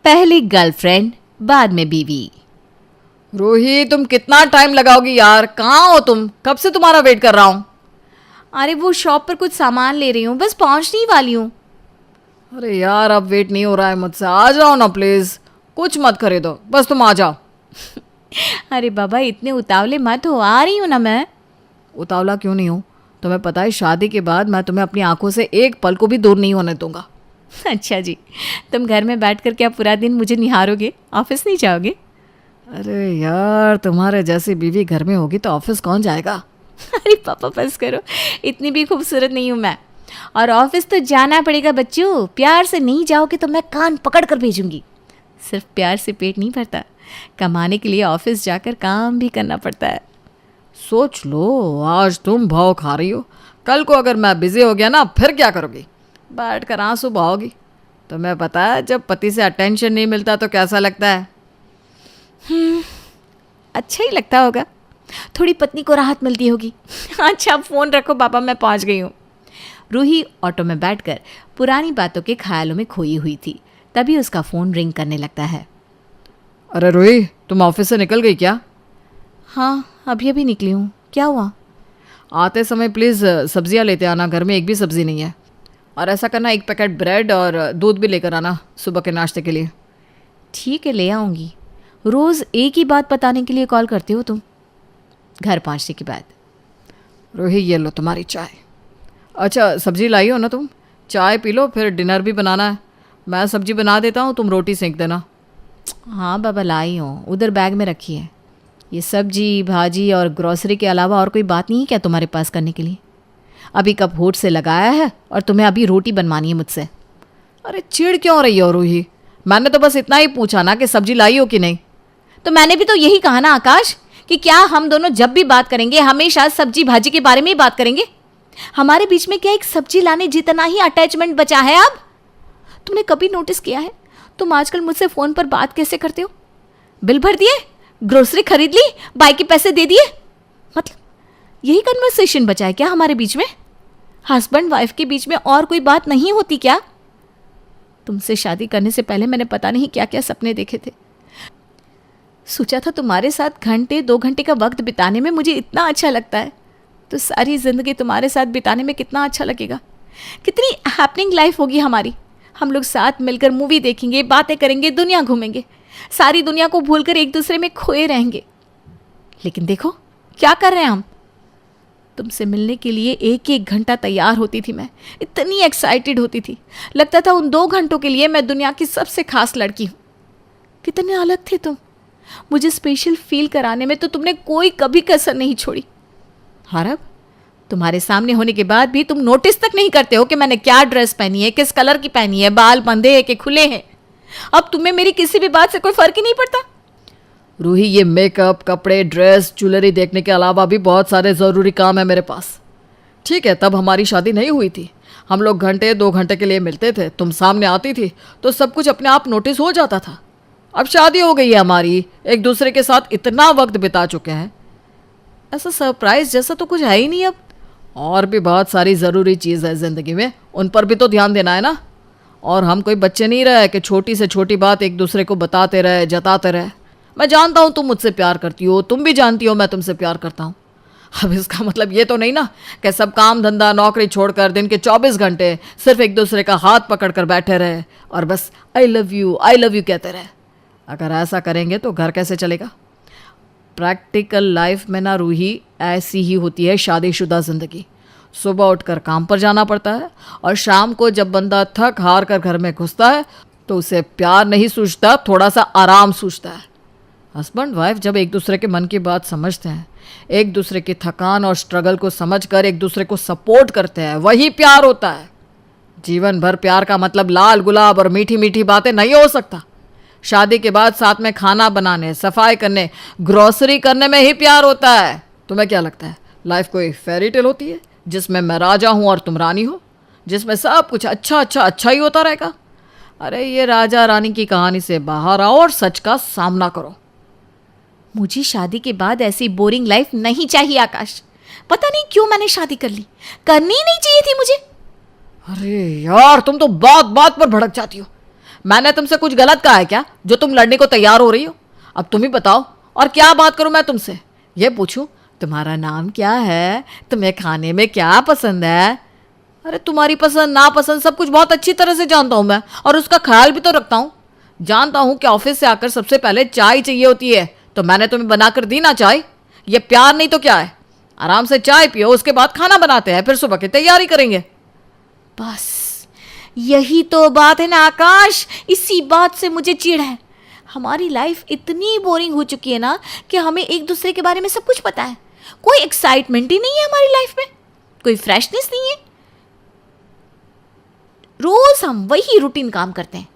पहली गर्लफ्रेंड बाद में बीवी। रूही, तुम कितना टाइम लगाओगी यार? कहाँ हो तुम? कब से तुम्हारा वेट कर रहा हूँ। अरे वो शॉप पर कुछ सामान ले रही हूँ, बस पहुँचने ही वाली हूँ। अरे यार, अब वेट नहीं हो रहा है मुझसे। आ जाओ ना प्लीज़। कुछ मत खरीदो, बस तुम आ जाओ। अरे बाबा इतने उतावले मत हो, आ रही हूँ ना मैं। उतावला क्यों नहीं हूँ? तुम्हें पता है शादी के बाद मैं तुम्हें अपनी आंखों से एक पल को भी दूर नहीं होने दूंगा। अच्छा जी, तुम घर में बैठ कर क्या पूरा दिन मुझे निहारोगे? ऑफिस नहीं जाओगे? अरे यार, तुम्हारे जैसी बीवी घर में होगी तो ऑफिस कौन जाएगा? अरे पापा बस करो, इतनी भी खूबसूरत नहीं हूँ मैं। और ऑफिस तो जाना पड़ेगा बच्चों, प्यार से नहीं जाओगे तो मैं कान पकड़ कर भेजूंगी। सिर्फ प्यार से पेट नहीं भरता, कमाने के लिए ऑफिस जाकर काम भी करना पड़ता है। सोच लो, आज तुम भाव खा रही हो, कल को अगर मैं बिजी हो गया ना, फिर क्या करोगी? बैठ कर आंसू बहाओगी। तुम्हें पता है जब पति से अटेंशन नहीं मिलता तो कैसा लगता है? अच्छा ही लगता होगा, थोड़ी पत्नी को राहत मिलती होगी। अच्छा फ़ोन रखो पापा, मैं पहुंच गई हूँ। रूही ऑटो में बैठकर पुरानी बातों के ख्यालों में खोई हुई थी। तभी उसका फ़ोन रिंग करने लगता है। अरे रूही, तुम ऑफिस से निकल गई क्या? हाँ, अभी अभी निकली हूँ। क्या हुआ? आते समय प्लीज़ सब्जियां लेते आना, घर में एक भी सब्ज़ी नहीं है। और ऐसा करना, एक पैकेट ब्रेड और दूध भी लेकर आना सुबह के नाश्ते के लिए। ठीक है, ले आऊँगी। रोज़ एक ही बात बताने के लिए कॉल करते हो तुम। घर पहुँचने के बाद। रूही, ये लो तुम्हारी चाय। अच्छा, सब्जी लाई हो ना तुम? चाय पी लो, फिर डिनर भी बनाना है। मैं सब्जी बना देता हूँ, तुम रोटी सेंक देना। हाँ बाबा, लाई हूँ, उधर बैग में रखी है। ये सब्जी भाजी और ग्रॉसरी के अलावा और कोई बात नहीं है क्या तुम्हारे पास करने के लिए? अभी कब होठ से लगाया है और तुम्हें अभी रोटी बनवानी है मुझसे। अरे चिढ़ क्यों रही हो रूही? मैंने तो बस इतना ही पूछा ना कि सब्जी लाई हो कि नहीं। तो मैंने भी तो यही कहा ना आकाश, कि क्या हम दोनों जब भी बात करेंगे हमेशा सब्जी भाजी के बारे में ही बात करेंगे? हमारे बीच में क्या एक सब्जी लाने जितना ही अटैचमेंट बचा है अब? तुमने कभी नोटिस किया है तुम आजकल मुझसे फ़ोन पर बात कैसे करते हो? बिल भर दिए, ग्रोसरी खरीद ली, बाइक के पैसे दे दिए, मतलब यही कन्वर्सेशन बचा है क्या हमारे बीच में? हस्बैंड वाइफ के बीच में और कोई बात नहीं होती क्या? तुमसे शादी करने से पहले मैंने पता नहीं क्या क्या सपने देखे थे। सोचा था तुम्हारे साथ घंटे 2 घंटे का वक्त बिताने में मुझे इतना अच्छा लगता है, तो सारी ज़िंदगी तुम्हारे साथ बिताने में कितना अच्छा लगेगा। कितनी हैपनिंग लाइफ होगी हमारी। हम लोग साथ मिलकर मूवी देखेंगे, बातें करेंगे, दुनिया घूमेंगे, सारी दुनिया को भूलकर एक दूसरे में खोए रहेंगे। लेकिन देखो क्या कर रहे हैं हम। तुमसे मिलने के लिए 1-1 घंटा तैयार होती थी मैं, इतनी एक्साइटेड होती थी, लगता था उन 2 घंटों के लिए मैं दुनिया की सबसे खास लड़की हूँ। कितने अलग थे तुम, मुझे स्पेशल फील कराने में तो तुमने कोई कभी कसर नहीं छोड़ी। और अब तुम्हारे सामने होने के बाद भी तुम नोटिस तक नहीं करते हो कि मैंने क्या ड्रेस पहनी है, किस कलर की पहनी है, बाल बंधे हैं कि खुले हैं। अब तुम्हें मेरी किसी भी बात से कोई फर्क ही नहीं पड़ता। रूही, ये मेकअप, कपड़े, ड्रेस, ज्वेलरी देखने के अलावा भी बहुत सारे ज़रूरी काम है मेरे पास। ठीक है, तब हमारी शादी नहीं हुई थी, हम लोग घंटे 2 घंटे के लिए मिलते थे, तुम सामने आती थी तो सब कुछ अपने आप नोटिस हो जाता था। अब शादी हो गई है हमारी, एक दूसरे के साथ इतना वक्त बिता चुके हैं, ऐसा सरप्राइज जैसा तो कुछ है ही नहीं अब। और भी बहुत सारी ज़रूरी चीज़ है ज़िंदगी में, उन पर भी तो ध्यान देना है ना। और हम कोई बच्चे नहीं रहे कि छोटी से छोटी बात एक दूसरे को बताते रहे, जताते रहे। मैं जानता हूँ तुम मुझसे प्यार करती हो, तुम भी जानती हो मैं तुमसे प्यार करता हूँ। अब इसका मतलब ये तो नहीं ना कि सब काम धंधा नौकरी छोड़कर दिन के 24 घंटे सिर्फ एक दूसरे का हाथ पकड़ कर बैठे रहे और बस आई लव यू कहते रहे। अगर ऐसा करेंगे तो घर कैसे चलेगा? प्रैक्टिकल लाइफ में ना रूही, ऐसी ही होती है शादीशुदा ज़िंदगी। सुबह उठकर काम पर जाना पड़ता है और शाम को जब बंदा थक हार कर घर में घुसता है तो उसे प्यार नहीं सूझता, थोड़ा सा आराम सूझता है। हस्बैंड वाइफ जब एक दूसरे के मन की बात समझते हैं, एक दूसरे की थकान और स्ट्रगल को समझकर एक दूसरे को सपोर्ट करते हैं, वही प्यार होता है। जीवन भर प्यार का मतलब लाल गुलाब और मीठी मीठी बातें नहीं हो सकता। शादी के बाद साथ में खाना बनाने, सफाई करने, ग्रोसरी करने में ही प्यार होता है। तुम्हें क्या लगता है लाइफ कोई फेरी टेल होती है जिसमें मैं राजा हूँ और तुम रानी हो, जिसमें सब कुछ अच्छा ही होता रहेगा? अरे ये राजा रानी की कहानी से बाहर आओ और सच का सामना करो। मुझे शादी के बाद ऐसी बोरिंग लाइफ नहीं चाहिए आकाश। पता नहीं क्यों मैंने शादी कर ली, करनी ही नहीं चाहिए थी मुझे। अरे यार, तुम तो बात बात पर भड़क जाती हो। मैंने तुमसे कुछ गलत कहा है क्या जो तुम लड़ने को तैयार हो रही हो? अब तुम ही बताओ, और क्या बात करूं मैं तुमसे? ये पूछूं तुम्हारा नाम क्या है, तुम्हें खाने में क्या पसंद है? अरे तुम्हारी पसंद नापसंद सब कुछ बहुत अच्छी तरह से जानता हूं मैं, और उसका ख्याल भी तो रखता हूं। जानता हूं कि ऑफिस से आकर सबसे पहले चाय चाहिए होती है, तो मैंने तुम्हें बनाकर दी ना चाय। ये प्यार नहीं तो क्या है? आराम से चाय पियो, उसके बाद खाना बनाते हैं, फिर सुबह की तैयारी करेंगे। बस यही तो बात है ना आकाश, इसी बात से मुझे चिढ़ है। हमारी लाइफ इतनी बोरिंग हो चुकी है ना कि हमें एक दूसरे के बारे में सब कुछ पता है, कोई एक्साइटमेंट ही नहीं है हमारी लाइफ में, कोई फ्रेशनेस नहीं है। रोज हम वही रूटीन काम करते हैं।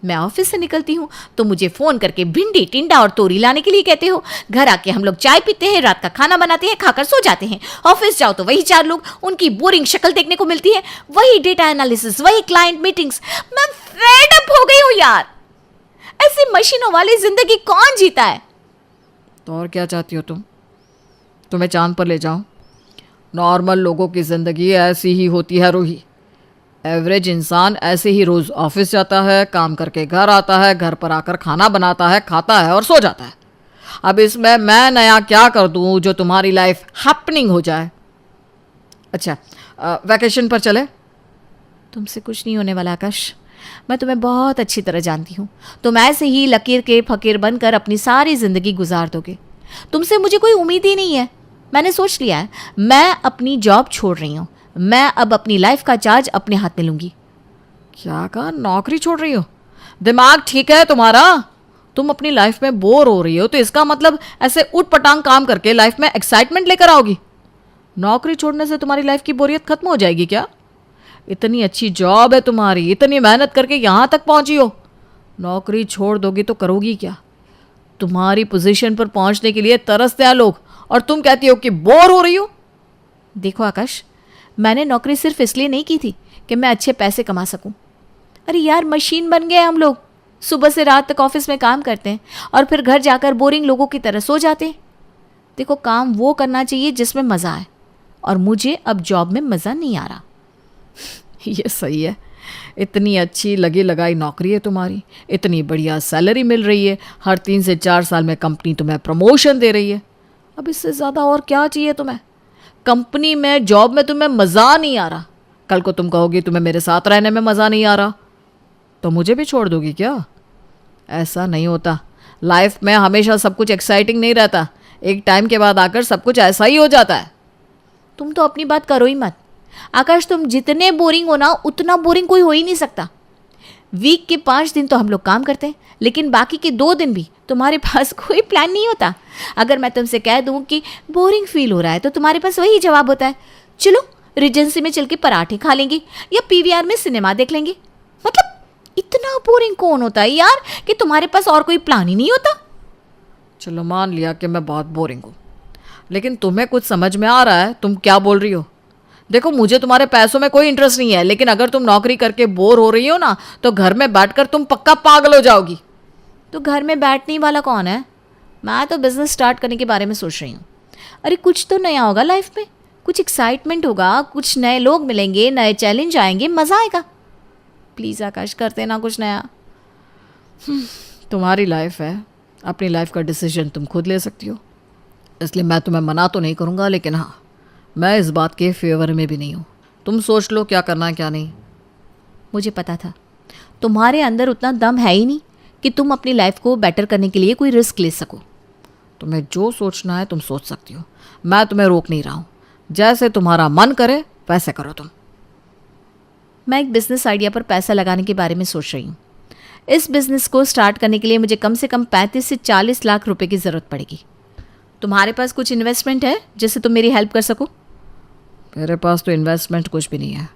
मैं ऑफिस से निकलती हूँ तो मुझे फोन करके भिंडी टिंडा और तोरी लाने के लिए कहते हो, घर आके हम लोग चाय पीते हैं, रात का खाना बनाते हैं, खाकर सो जाते हैं। ऑफिस जाओ तो वही चार लोग, उनकी बोरिंग शक्ल देखने को मिलती है, वही डेटा एनालिसिस, वही क्लाइंट मीटिंग्स। मैं फेड अप हो गई हूँ यार। ऐसी मशीनों वाली जिंदगी कौन जीता है? तो और क्या चाहती हो तुम? तुम्हें चांद पर ले जाऊं? नॉर्मल लोगों की ज़िंदगी ऐसी ही होती है रूही। एवरेज इंसान ऐसे ही रोज़ ऑफिस जाता है, काम करके घर आता है, घर पर आकर खाना बनाता है, खाता है और सो जाता है। अब इसमें मैं नया क्या कर दूं जो तुम्हारी लाइफ हैपनिंग हो जाए? अच्छा, वैकेशन पर चले? तुमसे कुछ नहीं होने वाला आकाश, मैं तुम्हें बहुत अच्छी तरह जानती हूँ। तुम ऐसे ही लकीर के फकीर बनकर अपनी सारी जिंदगी गुजार दोगे। तुमसे मुझे कोई उम्मीद ही नहीं है। मैंने सोच लिया है, मैं अपनी जॉब छोड़ रही हूँ। मैं अब अपनी लाइफ का चार्ज अपने हाथ में लूंगी। क्या कहा? नौकरी छोड़ रही हो? दिमाग ठीक है तुम्हारा? तुम अपनी लाइफ में बोर हो रही हो तो इसका मतलब ऐसे उठ पटांग काम करके लाइफ में एक्साइटमेंट लेकर आओगी? नौकरी छोड़ने से तुम्हारी लाइफ की बोरियत खत्म हो जाएगी क्या? इतनी अच्छी जॉब है तुम्हारी, इतनी मेहनत करके यहाँ तक पहुँची हो, नौकरी छोड़ दोगी तो करोगी क्या? तुम्हारी पोजीशन पर पहुँचने के लिए तरसते हैं लोग, और तुम कहती हो कि बोर हो रही हो। देखो आकाश, मैंने नौकरी सिर्फ इसलिए नहीं की थी कि मैं अच्छे पैसे कमा सकूं। अरे यार, मशीन बन गए हम लोग। सुबह से रात तक ऑफिस में काम करते हैं और फिर घर जाकर बोरिंग लोगों की तरह सो जाते हैं। देखो, काम वो करना चाहिए जिसमें मज़ा आए, और मुझे अब जॉब में मज़ा नहीं आ रहा। ये सही है। इतनी अच्छी लगी लगाई नौकरी है तुम्हारी, इतनी बढ़िया सैलरी मिल रही है, हर 3 से 4 साल में कंपनी तुम्हें प्रमोशन दे रही है। अब इससे ज़्यादा और क्या चाहिए तुम्हें? कंपनी में, जॉब में तुम्हें मज़ा नहीं आ रहा। कल को तुम कहोगी तुम्हें मेरे साथ रहने में मज़ा नहीं आ रहा, तो मुझे भी छोड़ दोगी क्या? ऐसा नहीं होता। लाइफ में हमेशा सब कुछ एक्साइटिंग नहीं रहता। एक टाइम के बाद आकर सब कुछ ऐसा ही हो जाता है। तुम तो अपनी बात करो ही मत आकाश। तुम जितने बोरिंग हो ना, उतना बोरिंग कोई हो ही नहीं सकता। वीक के 5 दिन तो हम लोग काम करते हैं, लेकिन बाकी के 2 दिन भी तुम्हारे पास कोई प्लान नहीं होता। अगर मैं तुमसे कह दूं कि बोरिंग फील हो रहा है तो तुम्हारे पास वही जवाब होता है, चलो रिजेंसी में चल के पराठे खा लेंगे या पीवीआर में सिनेमा देख लेंगे। मतलब इतना बोरिंग कौन होता है यार कि तुम्हारे पास और कोई प्लान ही नहीं होता। चलो मान लिया कि मैं बहुत बोरिंग हूँ, लेकिन तुम्हें कुछ समझ में आ रहा है तुम क्या बोल रही हो? देखो, मुझे तुम्हारे पैसों में कोई इंटरेस्ट नहीं है, लेकिन अगर तुम नौकरी करके बोर हो रही हो ना, तो घर में बैठकर तुम पक्का पागल हो जाओगी। तो घर में बैठने वाला कौन है? मैं तो बिजनेस स्टार्ट करने के बारे में सोच रही हूँ। अरे कुछ तो नया होगा लाइफ में, कुछ एक्साइटमेंट होगा, कुछ नए लोग मिलेंगे, नए चैलेंज आएंगे, मज़ा आएगा। प्लीज़ आकाश, करते ना कुछ नया। तुम्हारी लाइफ है, अपनी लाइफ का डिसीजन तुम खुद ले सकती हो, इसलिए मैं तुम्हें मना तो नहीं करूँगा, लेकिन हाँ, मैं इस बात के फेवर में भी नहीं हूँ। तुम सोच लो क्या करना है क्या नहीं। मुझे पता था तुम्हारे अंदर उतना दम है ही नहीं कि तुम अपनी लाइफ को बेटर करने के लिए कोई रिस्क ले सको। तुम्हें जो सोचना है तुम सोच सकती हो, मैं तुम्हें रोक नहीं रहा हूँ। जैसे तुम्हारा मन करे वैसे करो तुम। मैं एक बिज़नेस आइडिया पर पैसा लगाने के बारे में सोच रही हूँ। इस बिज़नेस को स्टार्ट करने के लिए मुझे कम से कम 35 से 40 लाख रुपए की ज़रूरत पड़ेगी। तुम्हारे पास कुछ इन्वेस्टमेंट है जिससे तुम मेरी हेल्प कर सको? मेरे पास तो इन्वेस्टमेंट कुछ भी नहीं है।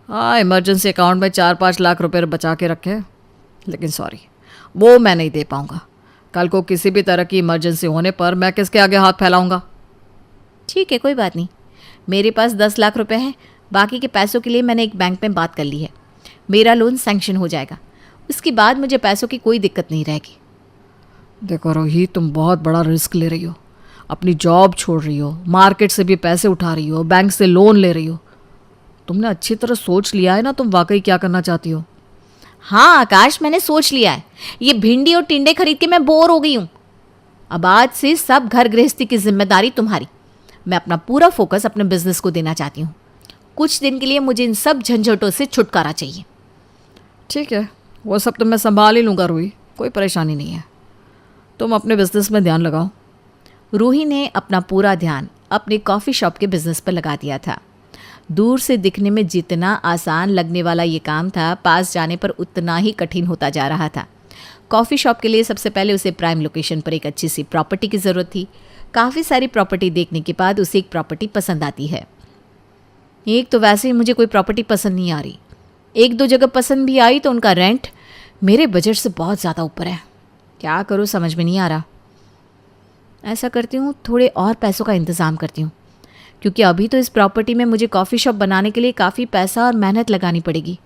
हाँ, इमरजेंसी अकाउंट में 4-5 लाख रुपए बचा के रखे, लेकिन सॉरी, वो मैं नहीं दे पाऊँगा। कल को किसी भी तरह की इमरजेंसी होने पर मैं किसके आगे हाथ फैलाऊँगा? ठीक है, कोई बात नहीं। मेरे पास 10 लाख रुपए हैं। बाकी के पैसों के लिए मैंने एक बैंक में बात कर ली है। मेरा लोन सैंक्शन हो जाएगा, उसके बाद मुझे पैसों की कोई दिक्कत नहीं रहेगी। देखो रोही, तुम बहुत बड़ा रिस्क ले रही हो। अपनी जॉब छोड़ रही हो, मार्केट से भी पैसे उठा रही हो, बैंक से लोन ले रही हो। तुमने अच्छी तरह सोच लिया है ना तुम वाकई क्या करना चाहती हो? हाँ आकाश, मैंने सोच लिया है। ये भिंडी और टिंडे खरीद के मैं बोर हो गई हूँ। अब आज से सब घर गृहस्थी की जिम्मेदारी तुम्हारी। मैं अपना पूरा फोकस अपने बिजनेस को देना चाहती हूँ। कुछ दिन के लिए मुझे इन सब झंझटों से छुटकारा चाहिए। ठीक है, वो सब तो मैं संभाल ही लूँगा रूही, कोई परेशानी नहीं है। तुम अपने बिजनेस में ध्यान लगाओ। रूही ने अपना पूरा ध्यान अपने कॉफ़ी शॉप के बिजनेस पर लगा दिया था। दूर से दिखने में जितना आसान लगने वाला ये काम था, पास जाने पर उतना ही कठिन होता जा रहा था। कॉफ़ी शॉप के लिए सबसे पहले उसे प्राइम लोकेशन पर एक अच्छी सी प्रॉपर्टी की ज़रूरत थी। काफ़ी सारी प्रॉपर्टी देखने के बाद उसे एक प्रॉपर्टी पसंद आती है। एक तो वैसे ही मुझे कोई प्रॉपर्टी पसंद नहीं आ रही, एक दो जगह पसंद भी आई तो उनका रेंट मेरे बजट से बहुत ज़्यादा ऊपर है। क्या करूँ समझ में नहीं आ रहा। ऐसा करती हूँ, थोड़े और पैसों का इंतज़ाम करती हूँ, क्योंकि अभी तो इस प्रॉपर्टी में मुझे कॉफ़ी शॉप बनाने के लिए काफ़ी पैसा और मेहनत लगानी पड़ेगी।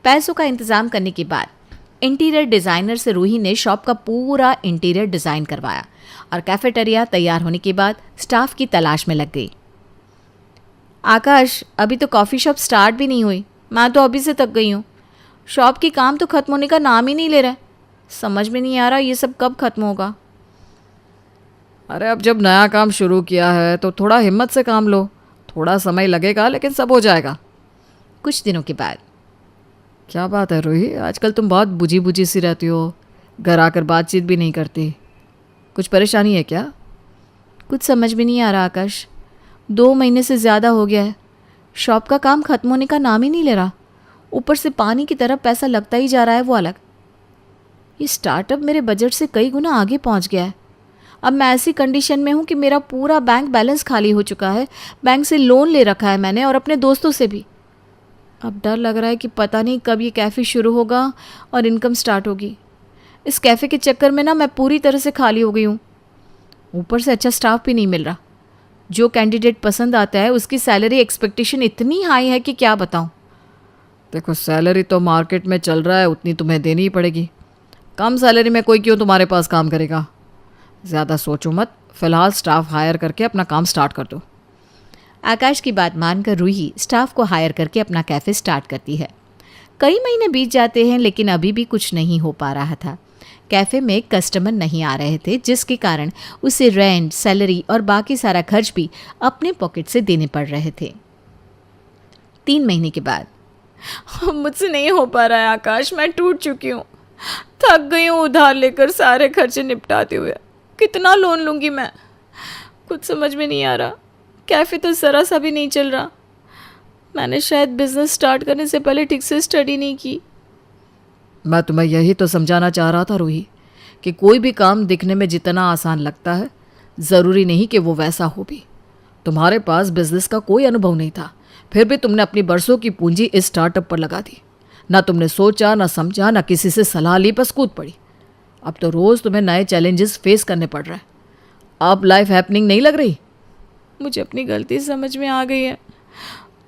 पैसों का इंतज़ाम करने के बाद इंटीरियर डिज़ाइनर से रूही ने शॉप का पूरा इंटीरियर डिज़ाइन करवाया और कैफेटेरिया तैयार होने के बाद स्टाफ की तलाश में लग गई। आकाश, अभी तो कॉफ़ी शॉप स्टार्ट भी नहीं हुई, मैं तो अभी से थक गई हूँ। शॉप की काम तो ख़त्म होने का नाम ही नहीं ले रहा है। समझ में नहीं आ रहा ये सब कब ख़त्म होगा। अरे अब जब नया काम शुरू किया है तो थोड़ा हिम्मत से काम लो। थोड़ा समय लगेगा लेकिन सब हो जाएगा। कुछ दिनों के बाद। क्या बात है रूही, आजकल तुम बहुत बुझी बुझी सी रहती हो, घर आकर बातचीत भी नहीं करती। कुछ परेशानी है क्या? कुछ समझ में नहीं आ रहा आकाश। 2 महीने से ज़्यादा हो गया है, शॉप का काम ख़त्म होने का नाम ही नहीं ले रहा। ऊपर से पानी की तरह पैसा लगता ही जा रहा है वो अलग। ये स्टार्टअप मेरे बजट से कई गुना आगे पहुंच गया है। अब मैं ऐसी कंडीशन में हूँ कि मेरा पूरा बैंक बैलेंस खाली हो चुका है। बैंक से लोन ले रखा है मैंने और अपने दोस्तों से भी। अब डर लग रहा है कि पता नहीं कब ये कैफ़े शुरू होगा और इनकम स्टार्ट होगी। इस कैफ़े के चक्कर में ना मैं पूरी तरह से खाली हो गई हूँ। ऊपर से अच्छा स्टाफ भी नहीं मिल रहा। जो कैंडिडेट पसंद आता है उसकी सैलरी एक्सपेक्टेशन इतनी हाई है कि क्या बताऊँ। देखो, सैलरी तो मार्केट में चल रहा है, उतनी तुम्हें देनी ही पड़ेगी। कम सैलरी में कोई क्यों तुम्हारे पास काम करेगा। ज़्यादा सोचो मत, फ़िलहाल स्टाफ हायर करके अपना काम स्टार्ट कर दो। आकाश की बात मानकर रूही स्टाफ को हायर करके अपना कैफ़े स्टार्ट करती है। कई महीने बीत जाते हैं लेकिन अभी भी कुछ नहीं हो पा रहा था। कैफ़े में कस्टमर नहीं आ रहे थे, जिसके कारण उसे रेंट, सैलरी और बाकी सारा खर्च भी अपने पॉकेट से देने पड़ रहे थे। 3 महीने के बाद। मुझसे नहीं हो पा रहा है आकाश, मैं टूट चुकी हूँ। थक गई हूँ उधार लेकर सारे खर्चे निपटाते हुए। कितना लोन लूँगी मैं, कुछ समझ में नहीं आ रहा। कैफ़े तो ज़रा सा भी नहीं चल रहा। मैंने शायद बिज़नेस स्टार्ट करने से पहले ठीक से स्टडी नहीं की। मैं तुम्हें यही तो समझाना चाह रहा था रूही, कि कोई भी काम दिखने में जितना आसान लगता है, ज़रूरी नहीं कि वो वैसा हो भी। तुम्हारे पास बिजनेस का कोई अनुभव नहीं था, फिर भी तुमने अपनी बरसों की पूंजी इस स्टार्टअप पर लगा दी। ना तुमने सोचा, ना समझा, ना किसी से सलाह ली, बस कूद पड़ी। अब तो रोज़ तुम्हें नए चैलेंजेस फेस करने पड़ रहे हैं। अब लाइफ हैपनिंग नहीं लग रही? मुझे अपनी गलती समझ में आ गई है।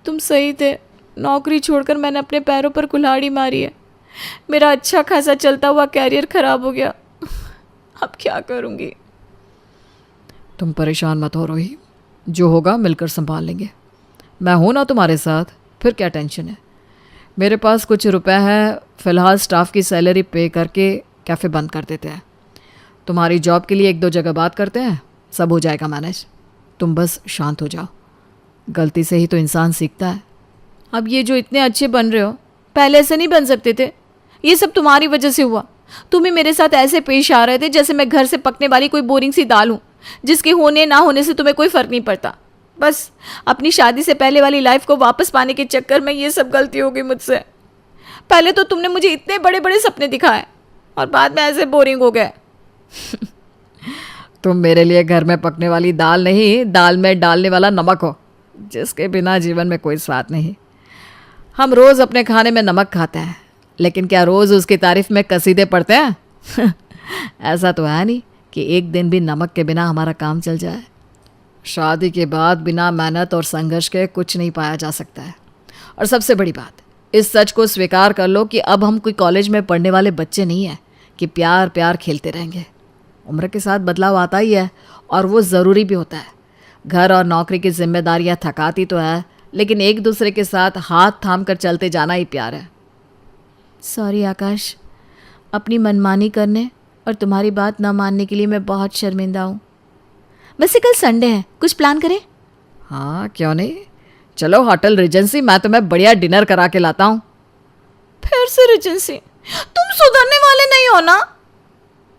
तुम सही थे, नौकरी छोड़कर मैंने अपने पैरों पर कुल्हाड़ी मारी है। मेरा अच्छा खासा चलता हुआ कैरियर खराब हो गया। अब क्या करूँगी। तुम परेशान मत हो रोही, जो होगा मिलकर संभाल लेंगे। मैं हूं ना तुम्हारे साथ, फिर क्या टेंशन है। मेरे पास कुछ रुपए हैं, फ़िलहाल स्टाफ की सैलरी पे करके कैफ़े बंद कर देते हैं। तुम्हारी जॉब के लिए 1-2 जगह बात करते हैं, सब हो जाएगा मैनेज। तुम बस शांत हो जाओ, गलती से ही तो इंसान सीखता है। अब ये जो इतने अच्छे बन रहे हो, पहले ऐसे नहीं बन सकते थे। ये सब तुम्हारी वजह से हुआ। तुम ही मेरे साथ ऐसे पेश आ रहे थे जैसे मैं घर से पकने वाली कोई बोरिंग सी दाल हूँ, जिसके होने ना होने से तुम्हें कोई फ़र्क नहीं पड़ता। बस अपनी शादी से पहले वाली लाइफ को वापस पाने के चक्कर में ये सब गलती हो गई मुझसे। पहले तो तुमने मुझे इतने बड़े बड़े सपने दिखाए और बाद में ऐसे बोरिंग हो गए। तुम मेरे लिए घर में पकने वाली दाल नहीं, दाल में डालने वाला नमक हो, जिसके बिना जीवन में कोई स्वाद नहीं। हम रोज़ अपने खाने में नमक खाते हैं, लेकिन क्या रोज़ उसकी तारीफ में कसीदे पढ़ते हैं? ऐसा तो है नहीं कि एक दिन भी नमक के बिना हमारा काम चल जाए। शादी के बाद बिना मेहनत और संघर्ष के कुछ नहीं पाया जा सकता है। और सबसे बड़ी बात, इस सच को स्वीकार कर लो कि अब हम कोई कॉलेज में पढ़ने वाले बच्चे नहीं हैं कि प्यार प्यार खेलते रहेंगे। उम्र के साथ बदलाव आता ही है और वो ज़रूरी भी होता है। घर और नौकरी की जिम्मेदारियां थकाती तो है, लेकिन एक दूसरे के साथ हाथ थाम कर चलते जाना ही प्यार है। सॉरी आकाश, अपनी मनमानी करने और तुम्हारी बात न मानने के लिए मैं बहुत शर्मिंदा हूँ। वैसे कल संडे है, कुछ प्लान करें? हाँ क्यों नहीं, चलो होटल रिजेंसी, मैं तुम्हें बढ़िया डिनर करा के लाता हूँ। फिर से रिजेंसी? तुम सुधरने वाले नहीं हो ना।